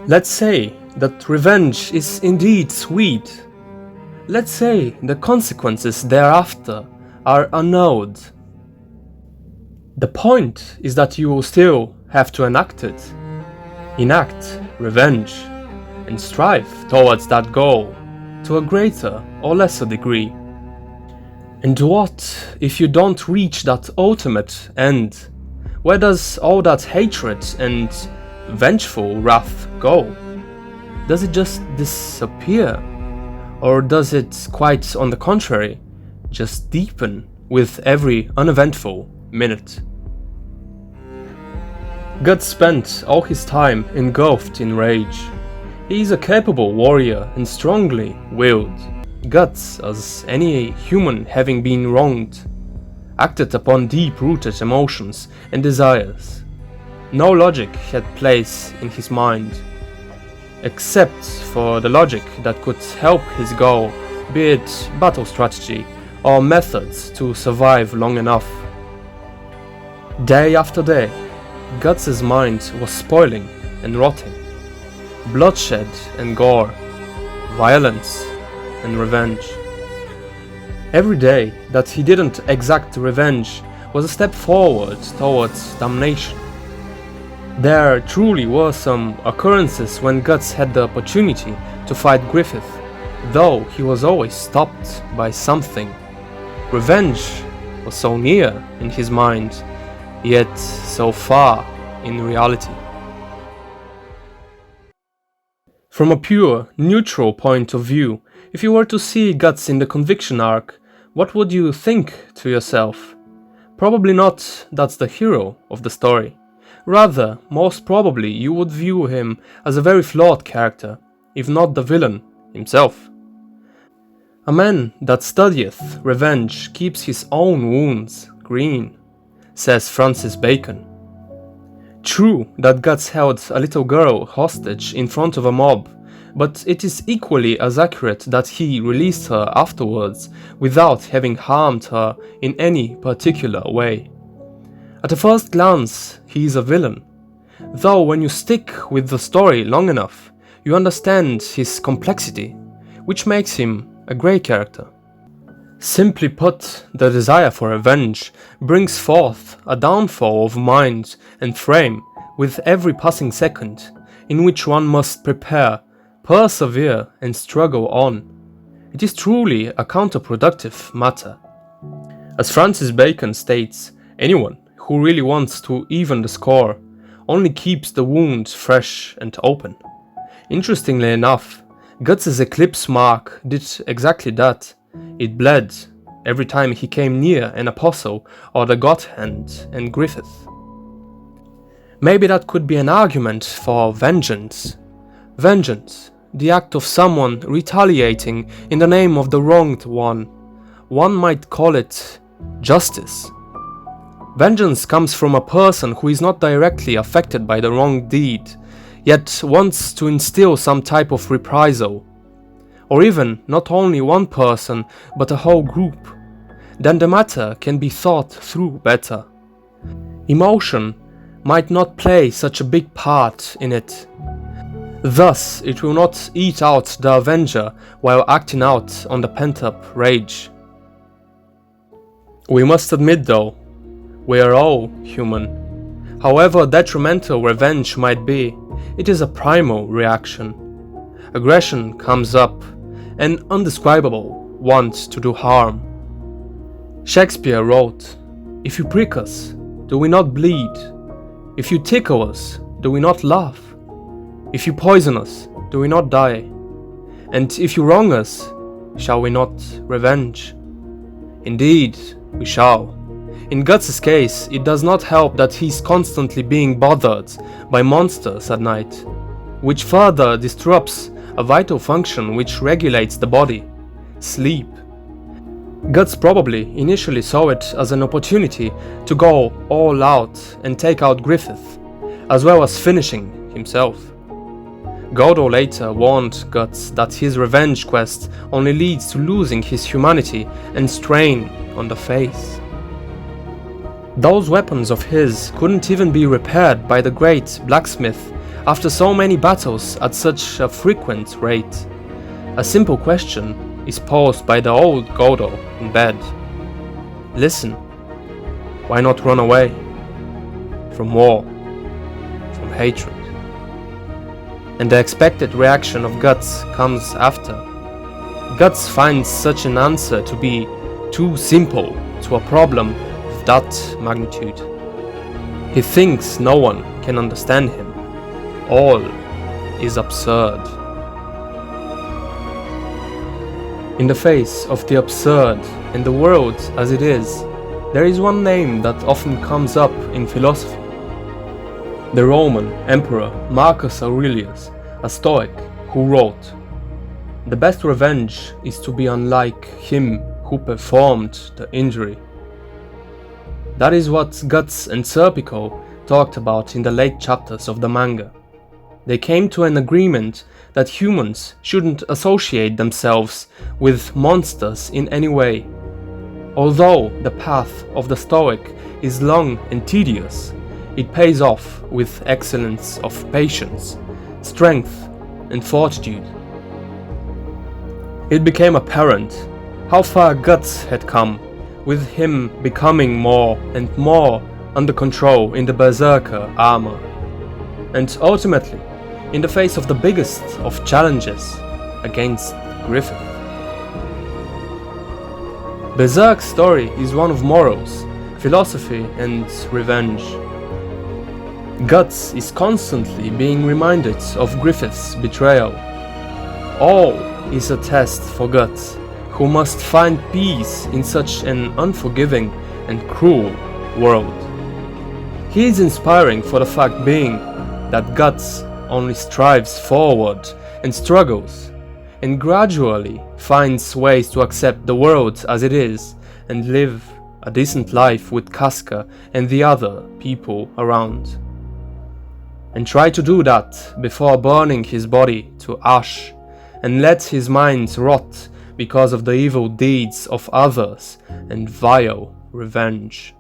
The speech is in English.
Let's say that revenge is indeed sweet. Let's say the consequences thereafter are unknown. The point is that you will still have to enact it. Enact revenge and strive towards that goal to a greater or lesser degree. And what if you don't reach that ultimate end? Where does all that hatred and vengeful wrath go? Does it just disappear? Or does it, quite on the contrary, just deepen with every uneventful minute? Gyts spent all his time engulfed in rage. He is a capable warrior and strongly willed. Gyts, as any human having been wronged, acted upon deep-rooted emotions and desires. No logic had place in his mind, except for the logic that could help his goal, be it battle strategy or methods to survive long enough. Day after day, Gyts' mind was spoiling and rotting. Bloodshed and gore, violence and revenge. Every day that he didn't exact revenge was a step forward towards damnation. There truly were some occurrences when Gyts had the opportunity to fight Griffith, though he was always stopped by something. Revenge was so near in his mind, yet so far in reality. From a pure, neutral point of view, if you were to see Gyts in the conviction arc, what would you think to yourself? Probably not that's the hero of the story. Rather, most probably you would view him as a very flawed character, if not the villain himself. A man that studieth revenge keeps his own wounds green, says Francis Bacon. True that Gyts held a little girl hostage in front of a mob, but it is equally as accurate that he released her afterwards without having harmed her in any particular way. At a first glance, he is a villain, though when you stick with the story long enough, you understand his complexity, which makes him a grey character. Simply put, the desire for revenge brings forth a downfall of mind and frame with every passing second, in which one must prepare, persevere and struggle on. It is truly a counterproductive matter. As Francis Bacon states, anyone who really wants to even the score only keeps the wound fresh and open. Interestingly enough, Gyts' eclipse mark did exactly that. It bled every time he came near an apostle or the God Hand and Griffith. Maybe that could be an argument for vengeance. Vengeance, the act of someone retaliating in the name of the wronged one. One might call it justice. Vengeance comes from a person who is not directly affected by the wrong deed, yet wants to instill some type of reprisal. Or even not only one person, but a whole group. Then the matter can be thought through better. Emotion might not play such a big part in it. Thus, it will not eat out the avenger while acting out on the pent-up rage. We must admit though, we are all human. However detrimental revenge might be, it is a primal reaction. Aggression comes up, an undescribable want to do harm. Shakespeare wrote, "If you prick us, do we not bleed? If you tickle us, do we not laugh? If you poison us, do we not die? And if you wrong us, shall we not revenge?" Indeed, we shall. In Gyts' case, it does not help that he's constantly being bothered by monsters at night, which further disrupts a vital function which regulates the body: sleep. Gyts probably initially saw it as an opportunity to go all out and take out Griffith, as well as finishing himself. Godot later warned Gyts that his revenge quest only leads to losing his humanity and strain on the face. Those weapons of his couldn't even be repaired by the great blacksmith after so many battles at such a frequent rate? A simple question is posed by the old Godo in bed. Listen, why not run away? From war, from hatred. And the expected reaction of Gyts comes after. Gyts finds such an answer to be too simple to a problem of that magnitude. He thinks no one can understand him. All is absurd. In the face of the absurd and the world as it is, there is one name that often comes up in philosophy. The Roman Emperor Marcus Aurelius, a Stoic, who wrote, "The best revenge is to be unlike him who performed the injury." That is what Gyts and Serpico talked about in the late chapters of the manga. They came to an agreement that humans shouldn't associate themselves with monsters in any way. Although the path of the Stoic is long and tedious, it pays off with excellence of patience, strength and fortitude. It became apparent how far Gyts had come, with him becoming more and more under control in the Berserker armor. And ultimately, in the face of the biggest of challenges, against Griffith. Berserk's story is one of morals, philosophy and revenge. Gyts is constantly being reminded of Griffith's betrayal. All is a test for Gyts, who must find peace in such an unforgiving and cruel world. He is inspiring for the fact being that Gyts only strives forward and struggles, and gradually finds ways to accept the world as it is and live a decent life with Casca and the other people around. And try to do that before burning his body to ash and let his mind rot because of the evil deeds of others and vile revenge.